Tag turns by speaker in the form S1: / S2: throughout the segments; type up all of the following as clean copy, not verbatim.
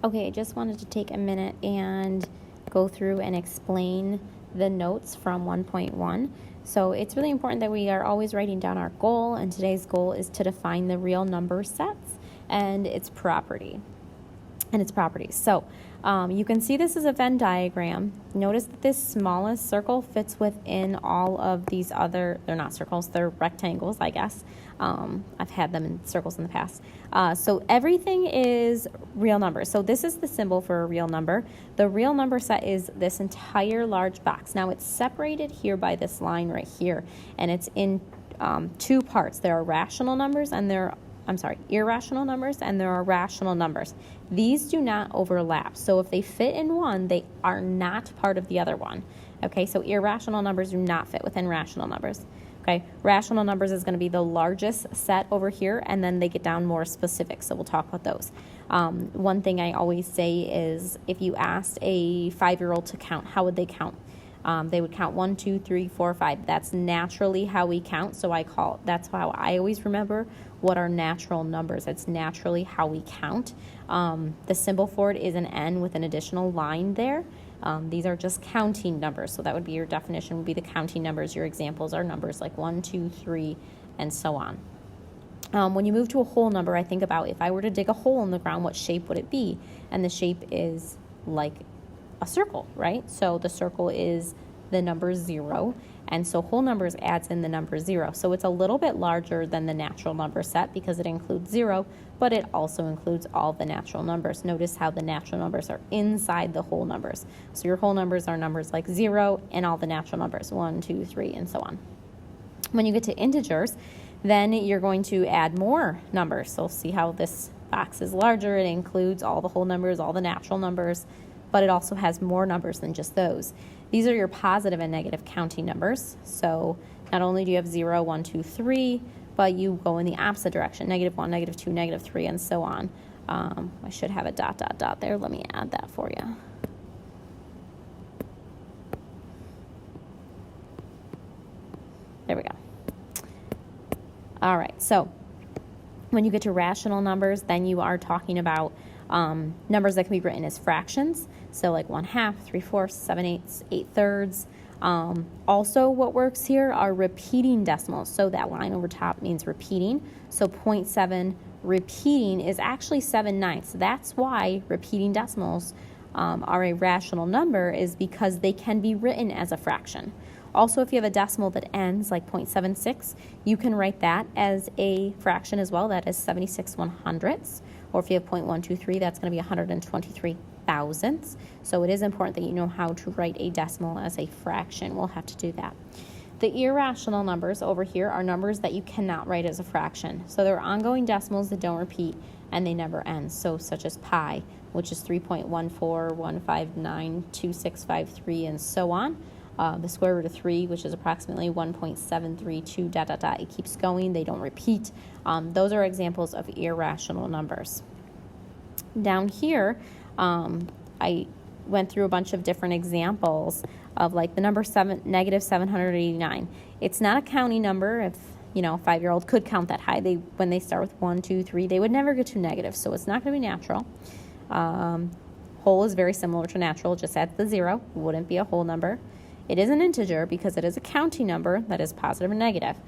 S1: Okay, I just wanted to take a minute and go through and explain the notes from 1.1. So it's really important that we are always writing down our goal, and today's goal is to define the real number sets and its properties. So you can see this is a Venn diagram. Notice that this smallest circle fits within all of these other, they're not circles, they're rectangles, I guess. I've had them in circles in the past. So everything is real numbers. So this is the symbol for a real number. The real number set is this entire large box. Now it's separated here by this line right here, and it's in two parts. There are rational numbers and irrational numbers, and there are rational numbers. These do not overlap. So if they fit in one, they are not part of the other one. Okay, so irrational numbers do not fit within rational numbers. Okay, rational numbers is going to be the largest set over here, and then they get down more specific, so we'll talk about those. One thing I always say is if you asked a 5-year-old to count, how would they count? They would count 1, 2, 3, 4, 5. That's naturally how we count, so that's how I always remember what are natural numbers. It's naturally how we count. The symbol for it is an N with an additional line there. These are just counting numbers, so that would be your definition, would be the counting numbers. Your examples are numbers like 1, 2, 3, and so on. When you move to a whole number, I think about if I were to dig a hole in the ground, what shape would it be? And the shape is like a circle, right? So the circle is the number 0, and so whole numbers adds in the number 0. So it's a little bit larger than the natural number set because it includes 0, but it also includes all the natural numbers. Notice how the natural numbers are inside the whole numbers. So your whole numbers are numbers like 0 and all the natural numbers, 1, 2, 3, and so on. When you get to integers, then you're going to add more numbers. So see how this box is larger. It includes all the whole numbers, all the natural numbers, but it also has more numbers than just those. These are your positive and negative counting numbers. So not only do you have 0, 1, 2, 3, but you go in the opposite direction, -1, -2, -3, and so on. I should have a ... there. Let me add that for you. There we go. All right, so when you get to rational numbers, then you are talking about numbers that can be written as fractions. So like 1/2, 3/4, 7/8, 8/3. Also what works here are repeating decimals. So that line over top means repeating. So 0.7 repeating is actually 7/9. That's why repeating decimals are a rational number, is because they can be written as a fraction. Also, if you have a decimal that ends like 0.76, you can write that as a fraction as well. That is 76/100ths. Or if you have 0.123, that's going to be 123 thousandths. So it is important that you know how to write a decimal as a fraction. We'll have to do that. The irrational numbers over here are numbers that you cannot write as a fraction. So they're ongoing decimals that don't repeat and they never end. So such as pi, which is 3.141592653, and so on. The square root of 3, which is approximately 1.732, It keeps going. They don't repeat. Those are examples of irrational numbers. Down here, I went through a bunch of different examples of like the number -789. It's not a counting number. If a 5-year-old could count that high, when they start with 1, 2, 3, they would never get to negative. So it's not going to be natural. Whole is very similar to natural, just adds the 0. Wouldn't be a whole number. It is an integer because it is a counting number that is positive or negative.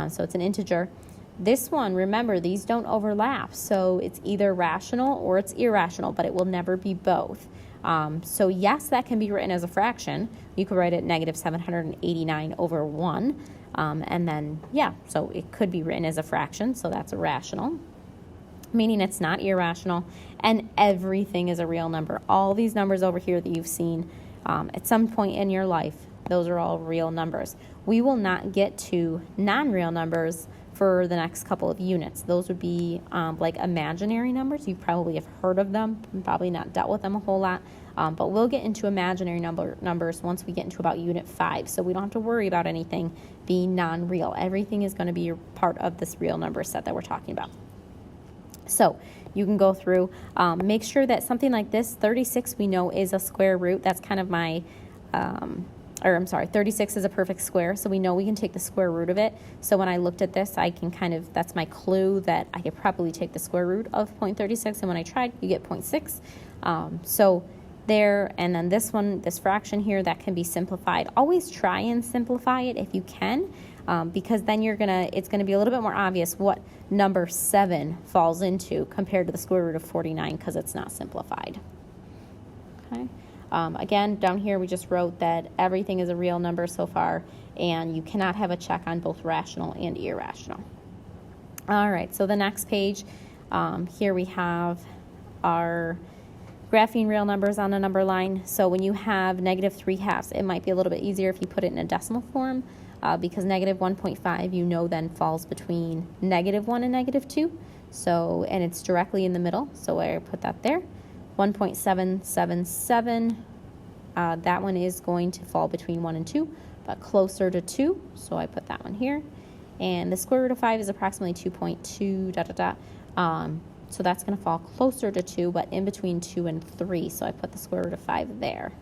S1: So it's an integer. This one, remember, these don't overlap. So it's either rational or it's irrational, but it will never be both. So yes, that can be written as a fraction. You could write it -789/1. And then, so it could be written as a fraction. So that's a rational, meaning it's not irrational. And everything is a real number. All these numbers over here that you've seen at some point in your life, those are all real numbers. We will not get to non-real numbers for the next couple of units. Those would be like imaginary numbers. You probably have heard of them, probably not dealt with them a whole lot, but we'll get into imaginary numbers once we get into about unit 5. So we don't have to worry about anything being non-real. Everything is going to be part of this real number set that we're talking about. So you can go through, make sure that something like this, 36, we know is a square root. That's kind of my 36 is a perfect square, so we know we can take the square root of it. So when I looked at this, I can that's my clue that I could probably take the square root of 0.36, and when I tried, you get 0.6. So there, and then this one, this fraction here, that can be simplified. Always try and simplify it if you can, because then it's gonna be a little bit more obvious what number 7 falls into compared to the square root of 49, because it's not simplified. Okay. Again, down here we just wrote that everything is a real number so far, and you cannot have a check on both rational and irrational. All right, so the next page, here we have our graphing real numbers on a number line. So when you have -3/2, it might be a little bit easier if you put it in a decimal form, because -1.5, you know, then falls between -1 and -2. So, and it's directly in the middle, so I put that there. 1.777, that one is going to fall between 1 and 2, but closer to 2, so I put that one here. And the square root of 5 is approximately 2.2, so that's going to fall closer to 2, but in between 2 and 3, so I put the square root of 5 there.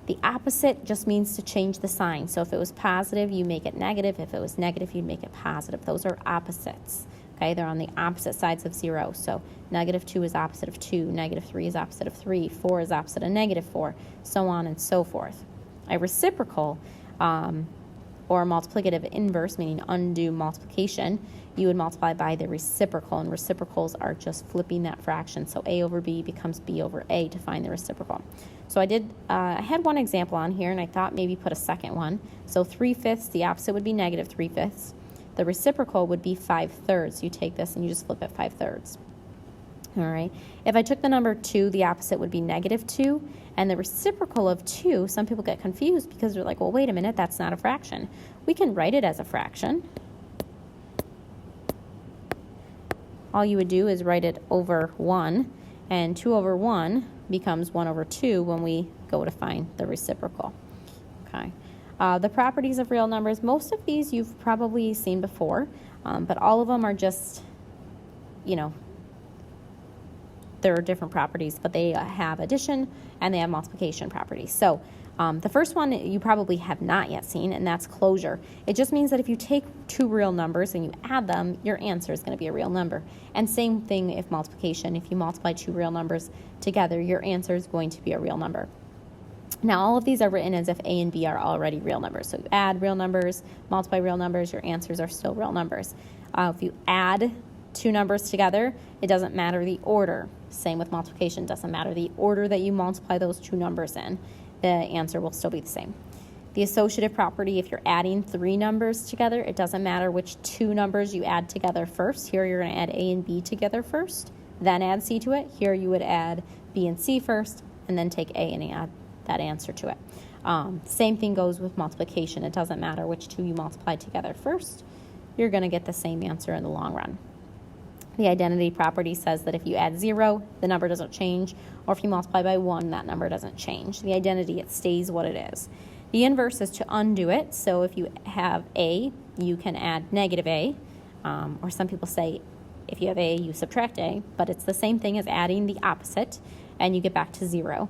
S1: The opposite just means to change the sign. So if it was positive, you make it negative. If it was negative, you'd make it positive. Those are opposites. Okay, they're on the opposite sides of 0. So -2 is opposite of 2, -3 is opposite of 3, 4 is opposite of -4, so on and so forth. A reciprocal, or multiplicative inverse, meaning undue multiplication, you would multiply by the reciprocal, and reciprocals are just flipping that fraction. So a over b becomes b over a to find the reciprocal. So I had one example on here, and I thought maybe put a second one. So 3/5, the opposite would be -3/5. The reciprocal would be 5/3. You take this and you just flip it 5/3. All right. If I took the number 2, the opposite would be -2. And the reciprocal of 2, some people get confused because they're like, well, wait a minute, that's not a fraction. We can write it as a fraction. All you would do is write it over 1, and 2 over 1 becomes 1 over 2 when we go to find the reciprocal. Okay. The properties of real numbers, most of these you've probably seen before, but all of them are just, there are different properties, but they have addition and they have multiplication properties. So the first one you probably have not yet seen, and that's closure. It just means that if you take two real numbers and you add them, your answer is going to be a real number. And same thing if multiplication. If you multiply two real numbers together, your answer is going to be a real number. Now, all of these are written as if A and B are already real numbers. So you add real numbers, multiply real numbers, your answers are still real numbers. If you add two numbers together, it doesn't matter the order. Same with multiplication, doesn't matter the order that you multiply those two numbers in. The answer will still be the same. The associative property, if you're adding three numbers together, it doesn't matter which two numbers you add together first. Here you're going to add A and B together first, then add C to it. Here you would add B and C first, and then take A and add that answer to it. Same thing goes with multiplication. It doesn't matter which two you multiply together first. You're going to get the same answer in the long run. The identity property says that if you add 0, the number doesn't change, or if you multiply by 1, that number doesn't change. The identity, it stays what it is. The inverse is to undo it. So if you have A, you can add negative A, or some people say if you have A, you subtract A, but it's the same thing as adding the opposite, and you get back to 0.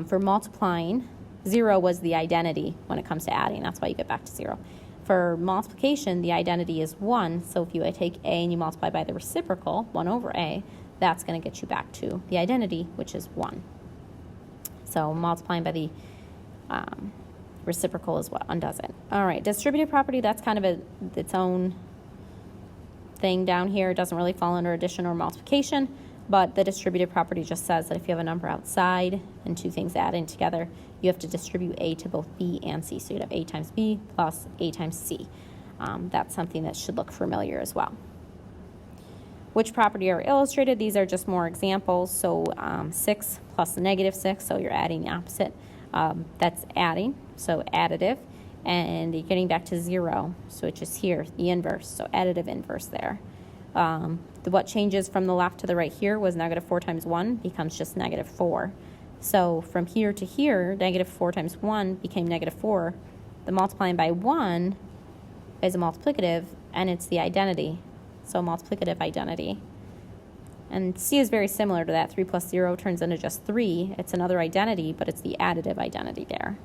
S1: For multiplying, 0 was the identity when it comes to adding. That's why you get back to 0. For multiplication, the identity is 1. So if you take A and you multiply by the reciprocal, 1 over A, that's going to get you back to the identity, which is 1. So multiplying by the reciprocal is what undoes it. All right, distributive property, that's kind of its own thing down here. It doesn't really fall under addition or multiplication. But the distributive property just says that if you have a number outside and two things adding together, you have to distribute A to both B and C. So you'd have A times B plus A times C. That's something that should look familiar as well. Which property are illustrated? These are just more examples. So 6 plus -6, so you're adding the opposite. That's adding, so additive. And you're getting back to 0, so it's just here, the inverse, so additive inverse there. What changes from the left to the right here was -4 times 1 becomes just -4. So from here to here, -4 times 1 became -4. The multiplying by 1 is a multiplicative, and it's the identity. So multiplicative identity. And C is very similar to that. 3 plus 0 turns into just 3. It's another identity, but it's the additive identity there.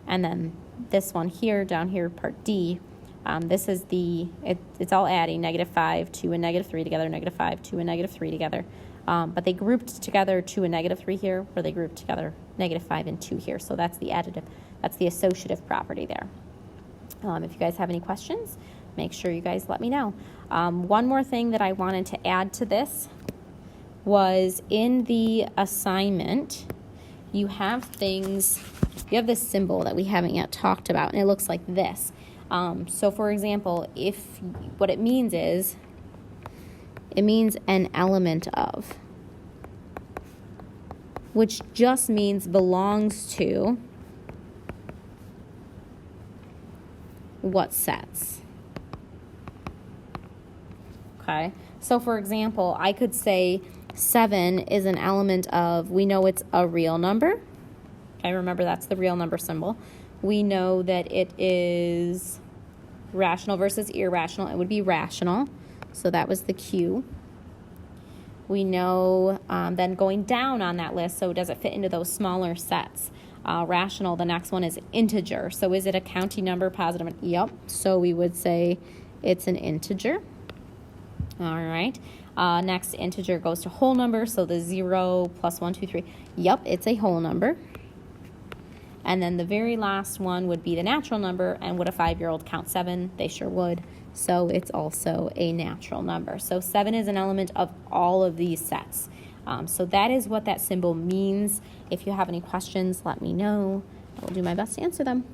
S1: And then this one here, down here, part D, this is it's all adding -5, 2 and -3 together, -5, 2 and -3 together. But they grouped together 2 and -3 here, or they grouped together -5 and 2 here. So that's the additive, that's the associative property there. If you guys have any questions, make sure you guys let me know. One more thing that I wanted to add to this was in the assignment, you have this symbol that we haven't yet talked about, and it looks like this. So for example, what it means is, it means an element of, which just means belongs to what sets. Okay, so for example, I could say 7 is an element of, we know it's a real number. Okay, remember that's the real number symbol. We know that it is rational versus irrational. It would be rational, so that was the Q. We know then going down on that list, so does it fit into those smaller sets? Rational, the next one is integer. So is it a counting number, positive? Yep, so we would say it's an integer. All right. Next, integer goes to whole number, so the 0 plus 1, 2, 3. Yep, it's a whole number. And then the very last one would be the natural number, and would a 5-year-old count 7? They sure would. So it's also a natural number. So 7 is an element of all of these sets. So that is what that symbol means. If you have any questions, let me know. I will do my best to answer them.